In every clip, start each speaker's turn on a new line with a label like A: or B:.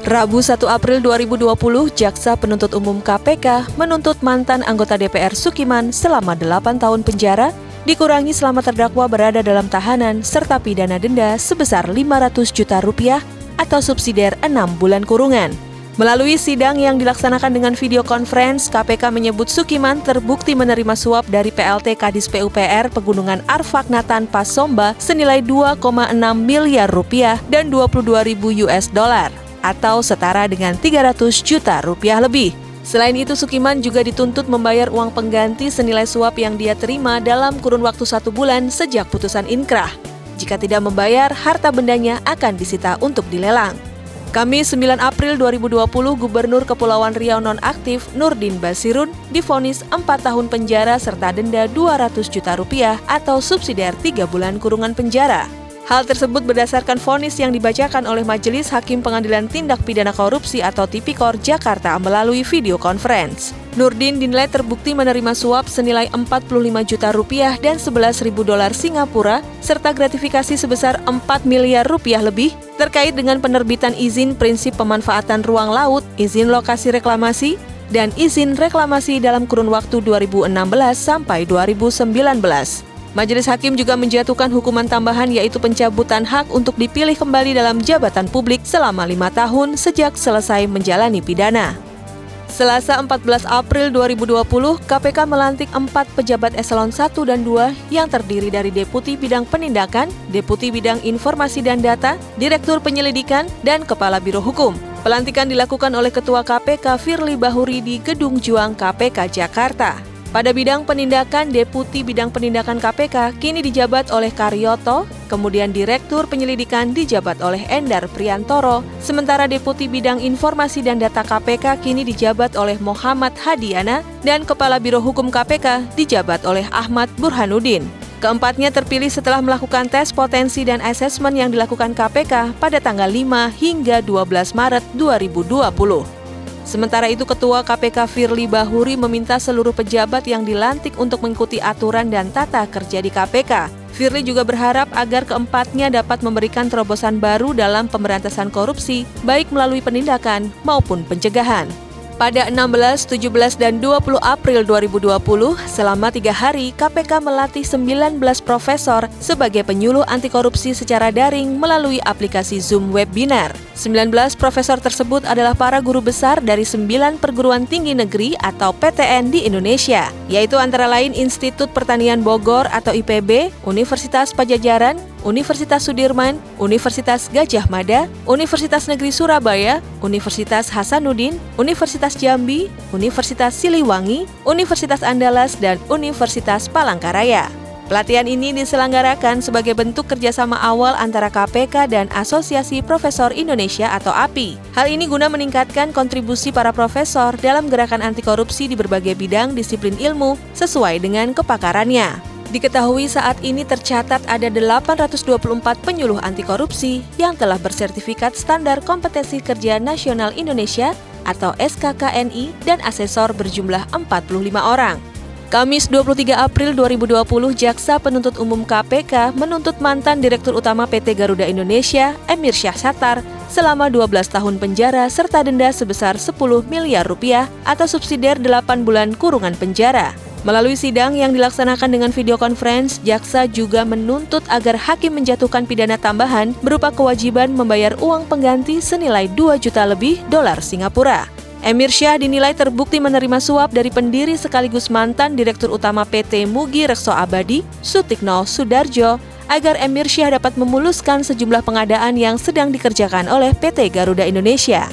A: Rabu 1 April 2020, Jaksa Penuntut Umum KPK menuntut mantan anggota DPR Sukiman selama 8 tahun penjara, dikurangi selama terdakwa berada dalam tahanan, serta pidana denda sebesar 500 juta rupiah atau subsidiar 6 bulan kurungan. Melalui sidang yang dilaksanakan dengan video conference, KPK menyebut Sukiman terbukti menerima suap dari PLT Kadis PUPR Pegunungan Arfak Nathan Pasomba senilai 2,6 miliar rupiah dan 22.000 US dollar atau setara dengan 300 juta rupiah lebih. Selain itu, Sukiman juga dituntut membayar uang pengganti senilai suap yang dia terima dalam kurun waktu 1 bulan sejak putusan inkrah. Jika tidak membayar, harta bendanya akan disita untuk dilelang. Kamis 9 April 2020, Gubernur Kepulauan Riau nonaktif Nurdin Basirun divonis 4 tahun penjara serta denda 200 juta rupiah atau subsidiar 3 bulan kurungan penjara. Hal tersebut berdasarkan vonis yang dibacakan oleh Majelis Hakim Pengadilan Tindak Pidana Korupsi atau Tipikor Jakarta melalui video conference. Nurdin dinilai terbukti menerima suap senilai 45 juta rupiah dan 11.000 dolar Singapura serta gratifikasi sebesar 4 miliar rupiah lebih terkait dengan penerbitan izin prinsip pemanfaatan ruang laut, izin lokasi reklamasi, dan izin reklamasi dalam kurun waktu 2016 sampai 2019. Majelis Hakim juga menjatuhkan hukuman tambahan yaitu pencabutan hak untuk dipilih kembali dalam jabatan publik selama 5 tahun sejak selesai menjalani pidana. Selasa 14 April 2020, KPK melantik 4 pejabat eselon 1 dan 2 yang terdiri dari Deputi Bidang Penindakan, Deputi Bidang Informasi dan Data, Direktur Penyelidikan, dan Kepala Biro Hukum. Pelantikan dilakukan oleh Ketua KPK Firly Bahuri di Gedung Juang KPK Jakarta. Pada bidang penindakan, Deputi Bidang Penindakan KPK kini dijabat oleh Karyoto, kemudian Direktur Penyelidikan dijabat oleh Endar Priantoro, sementara Deputi Bidang Informasi dan Data KPK kini dijabat oleh Muhammad Hadiana, dan Kepala Biro Hukum KPK dijabat oleh Ahmad Burhanuddin. Keempatnya terpilih setelah melakukan tes potensi dan asesmen yang dilakukan KPK pada tanggal 5 hingga 12 Maret 2020. Sementara itu, Ketua KPK Firly Bahuri meminta seluruh pejabat yang dilantik untuk mengikuti aturan dan tata kerja di KPK. Firly juga berharap agar keempatnya dapat memberikan terobosan baru dalam pemberantasan korupsi, baik melalui penindakan maupun pencegahan. Pada 16, 17, dan 20 April 2020, selama 3 hari, KPK melatih 19 profesor sebagai penyuluh anti korupsi secara daring melalui aplikasi Zoom Webinar. 19 profesor tersebut adalah para guru besar dari 9 perguruan tinggi negeri atau PTN di Indonesia, yaitu antara lain Institut Pertanian Bogor atau IPB, Universitas Padjadjaran, Universitas Sudirman, Universitas Gadjah Mada, Universitas Negeri Surabaya, Universitas Hasanuddin, Universitas Jambi, Universitas Siliwangi, Universitas Andalas, dan Universitas Palangkaraya. Pelatihan ini diselenggarakan sebagai bentuk kerjasama awal antara KPK dan Asosiasi Profesor Indonesia atau API. Hal ini guna meningkatkan kontribusi para profesor dalam gerakan anti korupsi di berbagai bidang disiplin ilmu sesuai dengan kepakarannya. Diketahui saat ini tercatat ada 824 penyuluh anti korupsi yang telah bersertifikat Standar Kompetensi Kerja Nasional Indonesia atau SKKNI dan asesor berjumlah 45 orang. Kamis 23 April 2020, Jaksa Penuntut Umum KPK menuntut mantan Direktur Utama PT Garuda Indonesia, Emir Syahsatar, selama 12 tahun penjara serta denda sebesar 10 miliar rupiah atau subsidiar 8 bulan kurungan penjara. Melalui sidang yang dilaksanakan dengan video conference, Jaksa juga menuntut agar hakim menjatuhkan pidana tambahan berupa kewajiban membayar uang pengganti senilai 2 juta lebih dolar Singapura. Emir Syah dinilai terbukti menerima suap dari pendiri sekaligus mantan Direktur Utama PT Mugi Rekso Abadi, Sutikno Sudarjo, agar Emir Syah dapat memuluskan sejumlah pengadaan yang sedang dikerjakan oleh PT Garuda Indonesia.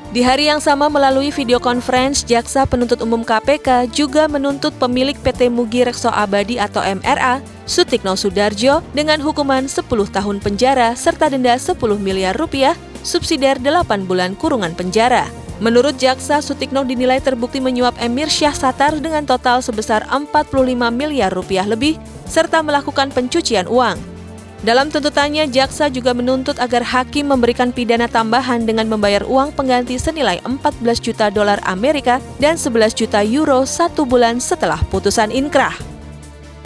A: Di hari yang sama melalui video conference, Jaksa Penuntut Umum KPK juga menuntut pemilik PT Mugi Rekso Abadi atau MRA, Sutikno Sudarjo, dengan hukuman 10 tahun penjara serta denda 10 miliar rupiah, subsidiar 8 bulan kurungan penjara. Menurut Jaksa, Sutikno dinilai terbukti menyuap Emir Syahsatar dengan total sebesar 45 miliar rupiah lebih, serta melakukan pencucian uang. Dalam tuntutannya, Jaksa juga menuntut agar hakim memberikan pidana tambahan dengan membayar uang pengganti senilai 14 juta dolar Amerika dan 11 juta euro 1 bulan setelah putusan inkrah.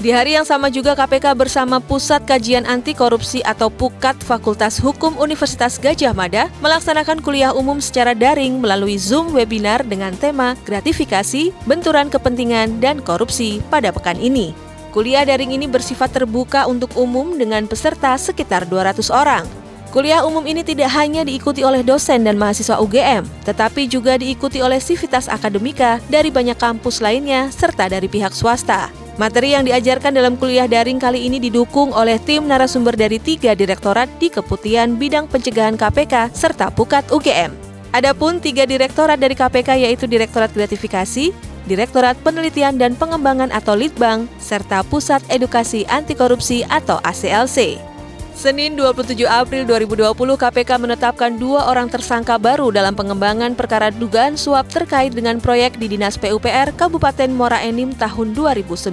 A: Di hari yang sama juga KPK bersama Pusat Kajian Anti Korupsi atau PUKAT Fakultas Hukum Universitas Gadjah Mada melaksanakan kuliah umum secara daring melalui Zoom webinar dengan tema gratifikasi, benturan kepentingan, dan korupsi pada pekan ini. Kuliah daring ini bersifat terbuka untuk umum dengan peserta sekitar 200 orang. Kuliah umum ini tidak hanya diikuti oleh dosen dan mahasiswa UGM, tetapi juga diikuti oleh sivitas akademika dari banyak kampus lainnya serta dari pihak swasta. Materi yang diajarkan dalam kuliah daring kali ini didukung oleh tim narasumber dari 3 direktorat di Keputihan Bidang Pencegahan KPK serta PUKAT UGM. Adapun 3 direktorat dari KPK yaitu Direktorat Gratifikasi, Direktorat Penelitian dan Pengembangan atau Litbang, serta Pusat Edukasi Anti Korupsi atau ACLC. Senin 27 April 2020, KPK menetapkan 2 orang tersangka baru dalam pengembangan perkara dugaan suap terkait dengan proyek di Dinas PUPR Kabupaten Muara Enim tahun 2019.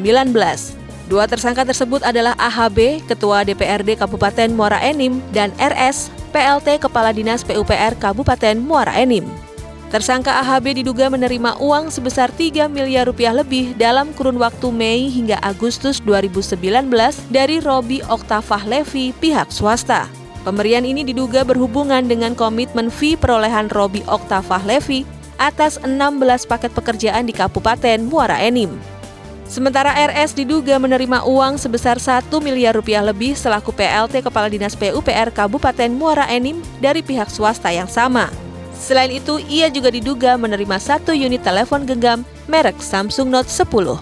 A: 2 tersangka tersebut adalah AHB, Ketua DPRD Kabupaten Muara Enim, dan RS, PLT Kepala Dinas PUPR Kabupaten Muara Enim. Tersangka AHB diduga menerima uang sebesar 3 miliar rupiah lebih dalam kurun waktu Mei hingga Agustus 2019 dari Robi Oktavah Levi pihak swasta. Pemberian ini diduga berhubungan dengan komitmen fee perolehan Robi Oktavah Levi atas 16 paket pekerjaan di Kabupaten Muara Enim. Sementara RS diduga menerima uang sebesar 1 miliar rupiah lebih selaku PLT Kepala Dinas PUPR Kabupaten Muara Enim dari pihak swasta yang sama. Selain itu, ia juga diduga menerima 1 unit telepon genggam merek Samsung Note 10.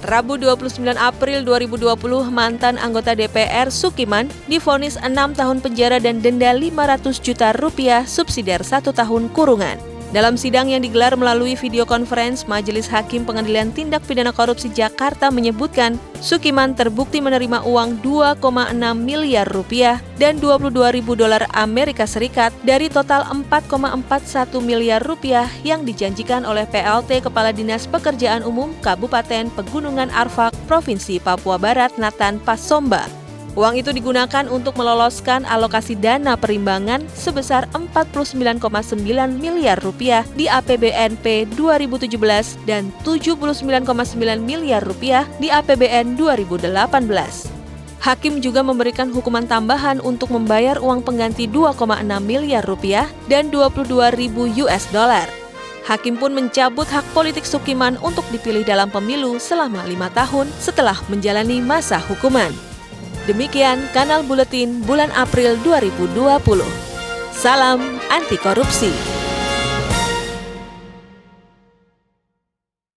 A: Rabu 29 April 2020, mantan anggota DPR Sukiman divonis 6 tahun penjara dan denda 500 juta rupiah subsidiar 1 tahun kurungan. Dalam sidang yang digelar melalui video conference, Majelis Hakim Pengadilan Tindak Pidana Korupsi Jakarta menyebutkan Sukiman terbukti menerima uang 2,6 miliar rupiah dan 22.000 dolar Amerika Serikat dari total 4,41 miliar rupiah yang dijanjikan oleh PLT Kepala Dinas Pekerjaan Umum Kabupaten Pegunungan Arfak, Provinsi Papua Barat Nathan Pasomba. Uang itu digunakan untuk meloloskan alokasi dana perimbangan sebesar 49,9 miliar rupiah di APBNP 2017 dan 79,9 miliar rupiah di APBN 2018. Hakim juga memberikan hukuman tambahan untuk membayar uang pengganti 2,6 miliar rupiah dan 22.000 US dollar. Hakim pun mencabut hak politik Sukiman untuk dipilih dalam pemilu selama 5 tahun setelah menjalani masa hukuman. Demikian Kanal Buletin bulan April 2020. Salam anti korupsi.